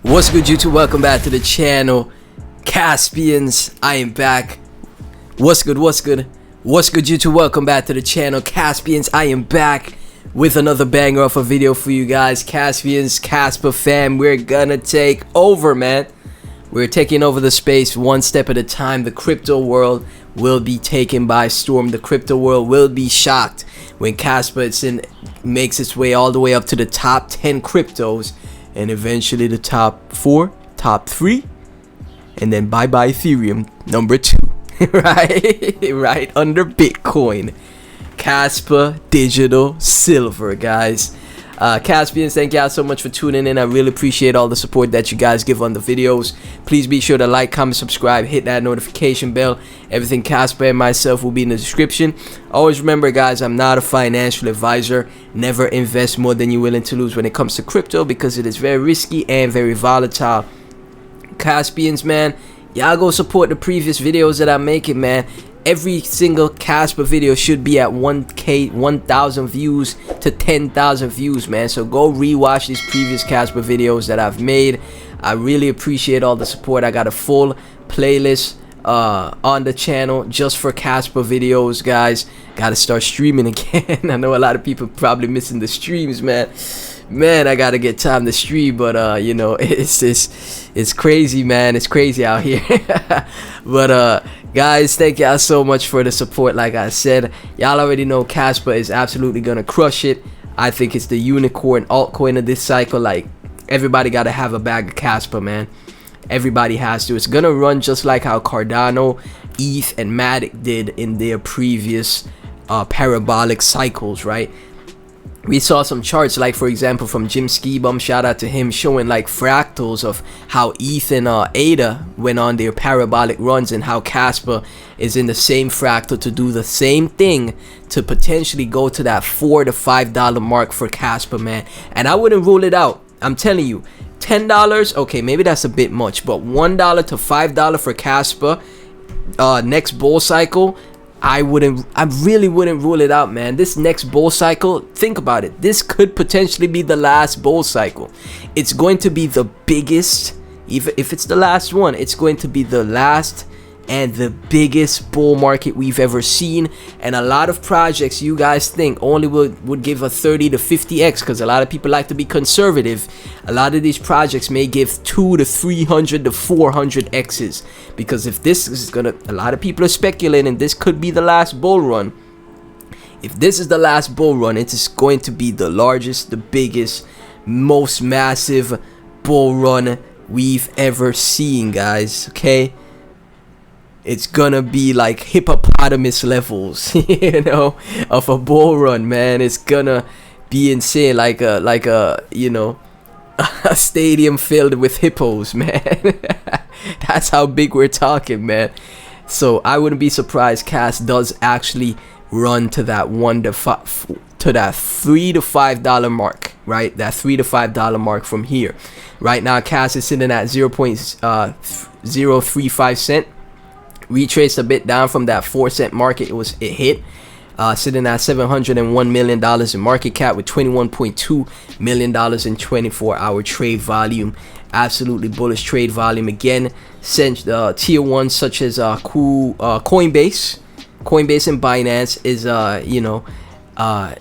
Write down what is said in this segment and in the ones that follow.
What's good, YouTube? Welcome back to the channel. Caspians, I am back. What's good, YouTube? Welcome back to the channel. Caspians, I am back with another banger of a video for you guys. Caspians, Casper fam, we're gonna take over, man. We're taking over the space one step at a time. The crypto world will be taken by storm. The crypto world will be shocked when Casper makes its way all the way up to the top 10 cryptos, and eventually the top 4, top 3, and then bye-bye Ethereum, number 2, right under Bitcoin. Kaspa digital silver, guys. Caspians, thank y'all so much for tuning in. I really appreciate all the support that you guys give on the videos. Please be sure to like, comment, subscribe, hit that notification bell. Everything Casper and myself will be in the description. Always remember, guys, I'm not a financial advisor. Never invest more than you're willing to lose when it comes to crypto, because it is very risky and very volatile. Caspians, man, y'all go support the previous videos that I'm making, man. Every single Casper video should be at 1K, 1,000 views to 10,000 views, man. So go rewatch these previous Casper videos that I've made. I really appreciate all the support. I got a full playlist on the channel just for Casper videos, guys. Gotta start streaming again. I know a lot of people probably missing the streams, man. Man, I gotta get time to stream, but you know, it's crazy, man. It's crazy out here. But guys, thank y'all so much for the support. Like I said, y'all already know Casper is absolutely gonna crush it. I think it's the unicorn altcoin of this cycle. Like, everybody gotta have a bag of Casper, man. Everybody has to. It's gonna run just like how Cardano, ETH, and Matic did in their previous parabolic cycles, right? We saw some charts, like for example from Jim Skibum, shout out to him, showing like fractals of how ETH and ADA went on their parabolic runs, and how Casper is in the same fractal to do the same thing, to potentially go to that $4 to $5 mark for Casper, man. And I wouldn't rule it out. I'm telling you, $10, okay, maybe that's a bit much, but $1 to $5 for Casper next bull cycle, I really wouldn't rule it out, man. This next bull cycle, think about it, this could potentially be the last bull cycle. It's going to be the biggest, even if it's the last one, it's going to be the last and the biggest bull market we've ever seen. And a lot of projects you guys think only would give a 30 to 50x, because a lot of people like to be conservative. A lot of these projects may give 2 to 300 to 400 x's, because if this is gonna, a lot of people are speculating this could be the last bull run. If this is the last bull run, it is going to be the largest, the biggest, most massive bull run we've ever seen, guys. Okay, it's gonna be like hippopotamus levels, you know, of a bull run, man. It's gonna be insane, like a you know, a stadium filled with hippos, man. That's how big we're talking, man. So I wouldn't be surprised Cas does actually run to that $3 to $5 mark, right? That $3 to $5 mark from here. Right now, Cas is sitting at 0.035 cent. Retraced a bit down from that 4-cent market it hit, sitting at $701 million in market cap, with $21.2 million in 24-hour trade volume. Absolutely bullish trade volume again. Since tier 1 such as Coinbase and Binance is you know,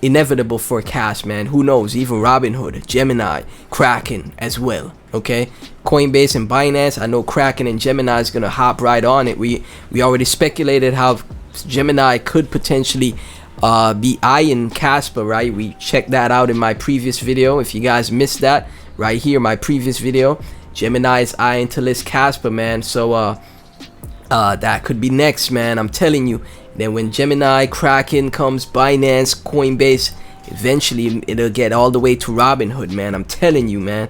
inevitable for Cas, man. Who knows, even Robinhood, Gemini, Kraken as well. Okay, Coinbase and Binance, I know Kraken and Gemini is gonna hop right on it. We already speculated how Gemini could potentially be eyeing Casper, right? We checked that out in my previous video. If you guys missed that, right here, my previous video, Gemini is eyeing to list Casper, man. So that could be next, man. I'm telling you. Then when Gemini, Kraken comes, Binance, Coinbase, eventually it'll get all the way to Robinhood, man. I'm telling you, man.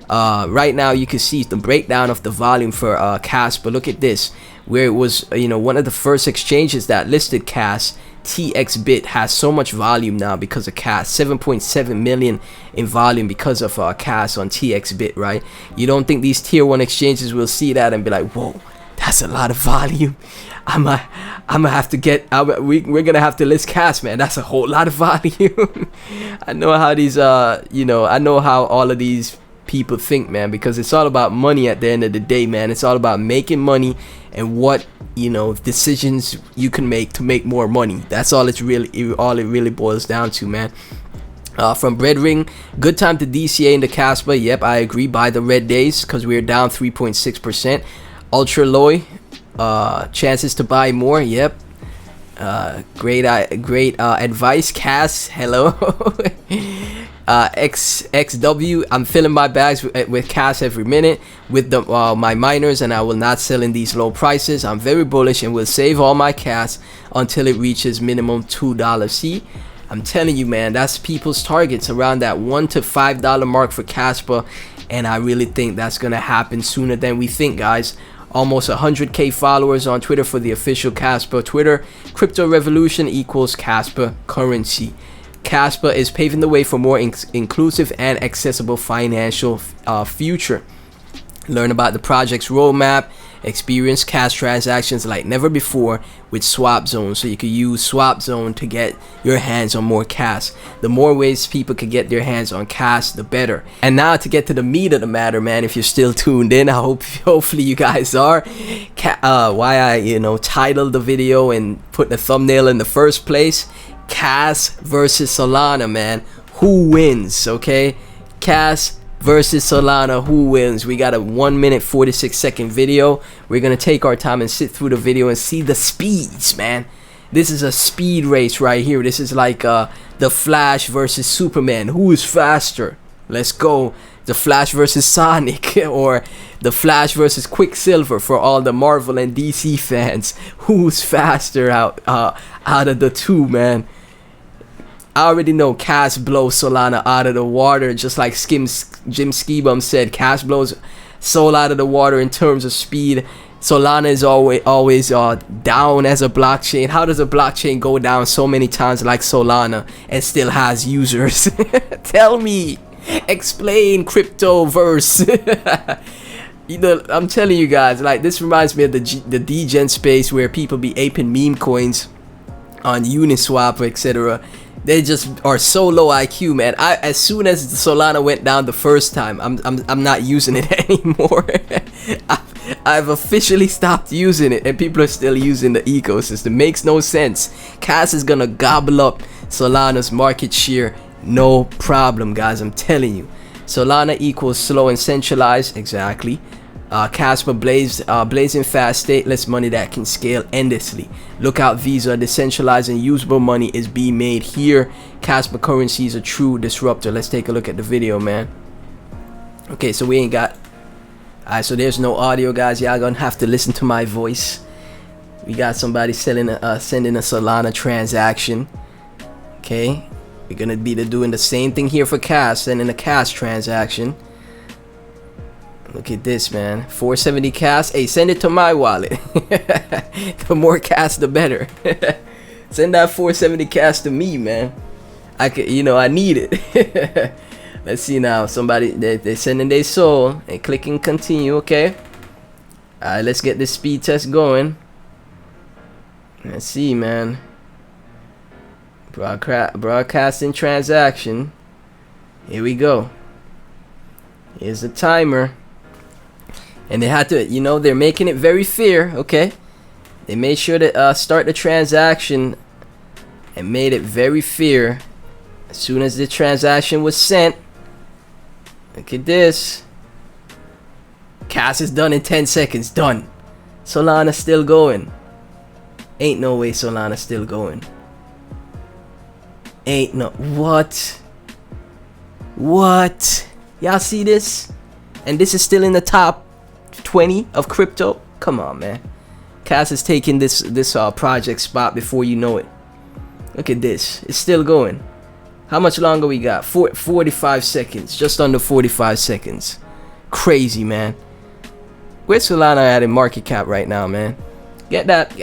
Right now you can see the breakdown of the volume for Casper. Look at this, where it was, you know, one of the first exchanges that listed Cas. TXBit has so much volume now because of Cas. 7.7 million in volume because of Cas on TXBit, right? You don't think these tier 1 exchanges will see that and be like, whoa, that's a lot of volume. I'm gonna have to get, we're gonna have to list Cas, man. That's a whole lot of volume. I know how these you know, I know how all of these people think, man, because it's all about money at the end of the day, man. It's all about making money and what, you know, decisions you can make to make more money. That's all it really boils down to, man. From Bread Ring, good time to DCA into Kaspa. Yep, I agree. Buy the red days because we're down 3.6%. Ultra low, chances to buy more. Yep. Great advice, Cass. Hello. XW, I'm filling my bags with cash every minute with the my miners, and I will not sell in these low prices. I'm very bullish and will save all my cash until it reaches minimum $2. See, I'm telling you, man, that's people's targets around that $1 to $5 mark for Casper, and I really think that's gonna happen sooner than we think, guys. Almost 100k followers on Twitter for the official Casper Twitter. Crypto revolution equals Casper currency. Casper is paving the way for more inclusive and accessible financial future. Learn about the project's roadmap. Experience cash transactions like never before with Swap Zone. So you can use Swap Zone to get your hands on more cash. The more ways people can get their hands on cash, the better. And now to get to the meat of the matter, man, if you're still tuned in, hopefully you guys are. Why I, you know, titled the video and put the thumbnail in the first place. Cash versus Solana, man. Who wins? Okay, Cash versus Solana, who wins? We got a 1 minute 46-second video. We're gonna take our time and sit through the video and see the speeds, man. This is a speed race right here. This is like the Flash versus Superman. Who is faster? Let's go. The Flash versus Sonic, or the Flash versus Quicksilver for all the Marvel and DC fans. Who's faster out of the two, man? I already know Cash blows Solana out of the water, just like Jim Skibum said. Cash blows Sol out of the water in terms of speed. Solana is always down as a blockchain. How does a blockchain go down so many times like Solana and still has users? Tell me, explain, Cryptoverse. You know, I'm telling you guys, like, this reminds me of the degen space where people be aping meme coins on Uniswap, etc. They just are so low IQ, man. As soon as the Solana went down the first time, I'm not using it anymore. I've officially stopped using it, and people are still using the ecosystem. Makes no sense. Cash is gonna gobble up Solana's market share, no problem, guys. I'm telling you. Solana equals slow and centralized, exactly. Casper blazing fast, stateless money that can scale endlessly. Look out, Visa, decentralized and usable money is being made here. Casper currency is a true disruptor. Let's take a look at the video, man. Okay, so we ain't got. Alright, so there's no audio, guys. Y'all gonna have to listen to my voice. We got somebody sending a Solana transaction. Okay, we're gonna be doing the same thing here for Cash, sending a Cash transaction. Look at this, man. 470 cash. Hey, send it to my wallet. The more cash, the better. Send that 470 cash to me, man. I could, you know, I need it. Let's see now. Somebody, they're sending their soul and clicking continue. Okay. Alright, let's get this speed test going. Let's see, man. Broadcasting transaction. Here we go. Here's the timer. And they had to, you know, they're making it very fair, okay? They made sure to start the transaction and made it very fair. As soon as the transaction was sent, look at this. Cash is done in 10 seconds, done. Solana still going. Ain't no way Solana still going. Ain't no, what? What? Y'all see this? And this is still in the top 20 of crypto. Come on, man. Cass is taking this project spot before you know it. Look at this. It's still going. How much longer we got? 45 seconds. Just under 45 seconds. Crazy, man. Where's Solana at in market cap right now, man? Get that.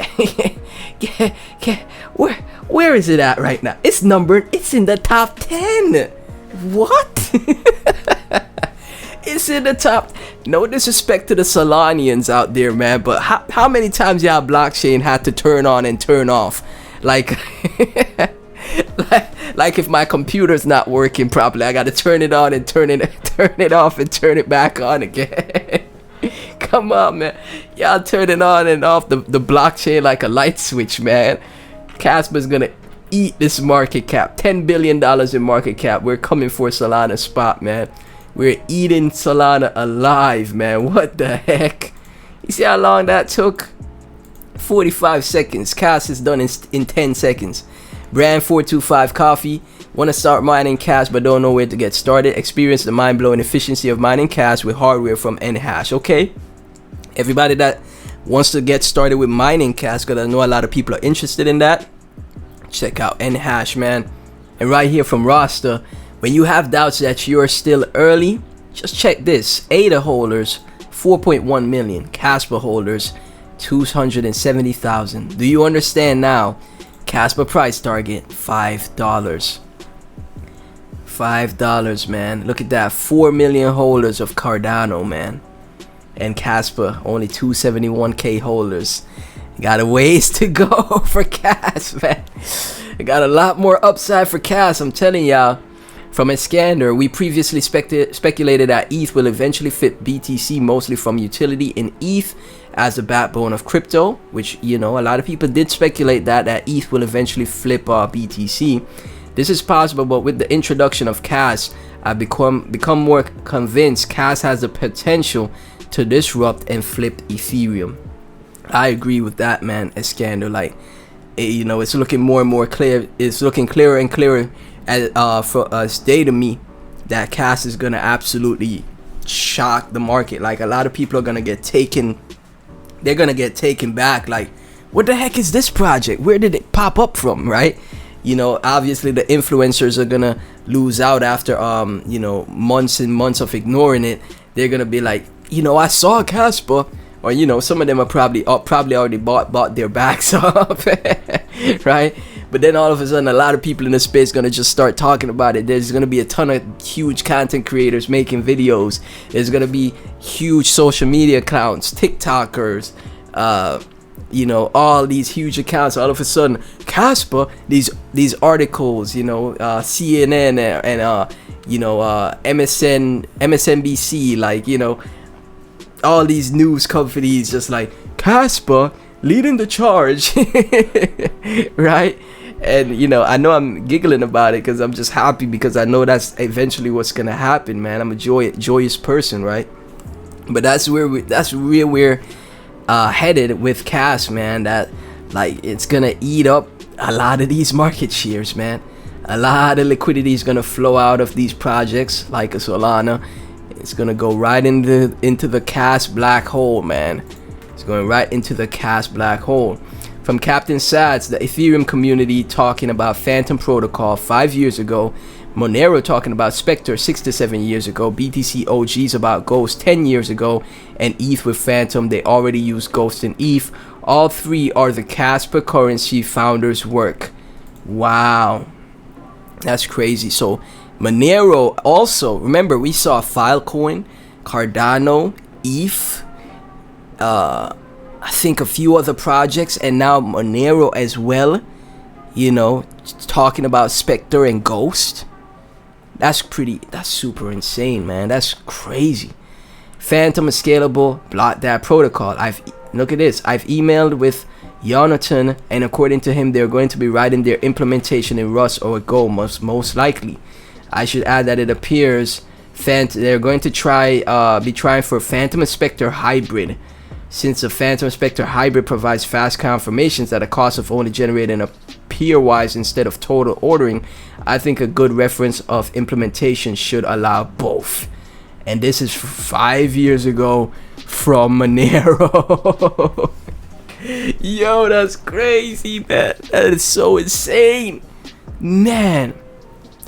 Where is it at right now? It's numbered. It's in the top 10. What? It's in the top. No disrespect to the Solanians out there, man, but how many times y'all blockchain had to turn on and turn off? Like, like if my computer's not working properly, I gotta turn it on and turn it off and turn it back on again. Come on, man. Y'all turn it on and off the blockchain like a light switch, man. Casper's gonna eat this market cap. $10 billion in market cap. We're coming for Solana spot, man. We're eating Solana alive, man. What the heck? You see how long that took? 45 seconds. Cas is done in 10 seconds. Brand 425 Coffee. Want to start mining Cas but don't know where to get started? Experience the mind-blowing efficiency of mining Cas with hardware from Nhash. Okay, everybody that wants to get started with mining Cas, because I know a lot of people are interested in that, check out Nhash, man. And right here from Rasta, when you have doubts that you're still early, just check this. ADA holders 4.1 million, Casper holders 270,000. Do you understand now? Casper price target $5. $5, man. Look at that. 4 million holders of Cardano, man. And Casper only 271k holders. Got a ways to go for Cas, man. I got a lot more upside for Cas, I'm telling y'all. From a scanner, we previously speculated that ETH will eventually fit BTC, mostly from utility in ETH as the backbone of crypto, which, you know, a lot of people did speculate that ETH will eventually flip BTC. This is possible, but with the introduction of Cas, I've become more convinced Cas has the potential to disrupt and flip Ethereum. I agree with that, man. Iskander, like, you know, it's looking more and more clear. It's looking clearer and clearer for us day to me that Cas is gonna absolutely shock the market. Like, a lot of people are gonna get taken. They're gonna get taken back. Like, what the heck is this project? Where did it pop up from, right? You know, obviously the influencers are gonna lose out after you know, months and months of ignoring it. They're gonna be like, you know, I saw Casper, or, you know, some of them are probably already bought their backs up, right? But then all of a sudden, a lot of people in the space gonna just start talking about it. There's gonna be a ton of huge content creators making videos. There's gonna be huge social media accounts, TikTokers, you know, all these huge accounts. All of a sudden, Casper, these articles, you know, CNN and you know, MSNBC, like, you know, all these news companies just like, Casper leading the charge, right? And, you know, I know I'm giggling about it because I'm just happy, because I know that's eventually what's gonna happen, man. I'm a joyous person, right? But that's where we're headed with Cas, man. That, like, it's gonna eat up a lot of these market shares, man. A lot of liquidity is gonna flow out of these projects like a Solana. It's gonna go right into the Cas black hole, man. It's going right into the Cas black hole. From Captain Sats, the Ethereum community talking about Phantom Protocol 5 years ago, Monero talking about Spectre 6 to 7 years ago, BTC OGs about Ghost 10 years ago, and ETH with Phantom. They already use Ghost and ETH. All three are the Casper currency founders' work. Wow, that's crazy. So Monero also, remember, we saw Filecoin, Cardano, ETH, I think a few other projects, and now Monero as well, you know, talking about Spectre and Ghost. That's super insane, man. That's crazy. Phantom is scalable, block that protocol. Look at this. I've emailed with Jonathan, and according to him, they're going to be writing their implementation in Rust or Go, most likely. I should add that it appears they're going to be trying for Phantom and Spectre hybrid. Since the Phantom Spectre hybrid provides fast confirmations at a cost of only generating a peer-wise instead of total ordering, I think a good reference of implementation should allow both. And this is 5 years ago from Monero. Yo, that's crazy, man. That is so insane, man.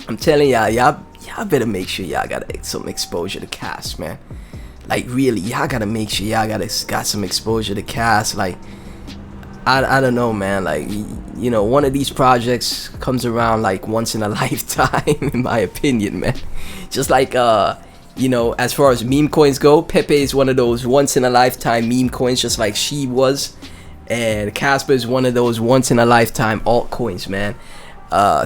I'm telling y'all better make sure y'all got some exposure to Cas, man. Like, really, y'all gotta make sure y'all got some exposure to Cas. Like, I don't know, man. Like, you know, one of these projects comes around like once in a lifetime, in my opinion, man. Just like, you know, as far as meme coins go, Pepe is one of those once in a lifetime meme coins, just like she was. And Casper is one of those once in a lifetime altcoins, man.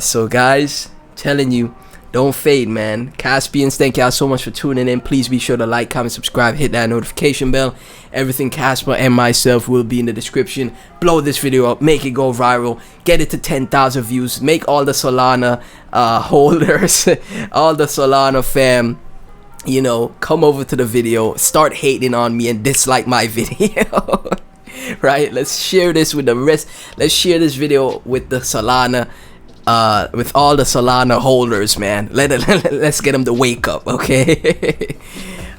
So guys, telling you, don't fade, man. Caspians, thank y'all so much for tuning in. Please be sure to like, comment, subscribe, hit that notification bell. Everything Casper and myself will be in the description. Blow this video up, make it go viral, get it to 10,000 views, make all the Solana holders, all the Solana fam, you know, come over to the video, start hating on me and dislike my video. Right, let's share this with the rest. Let's share this video with the Solana, with all the Solana holders, man. Let's get them to wake up, okay?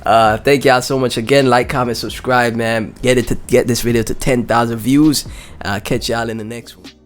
Thank y'all so much again. Like, comment, subscribe, man. Get this video to 10,000 views. Catch y'all in the next one.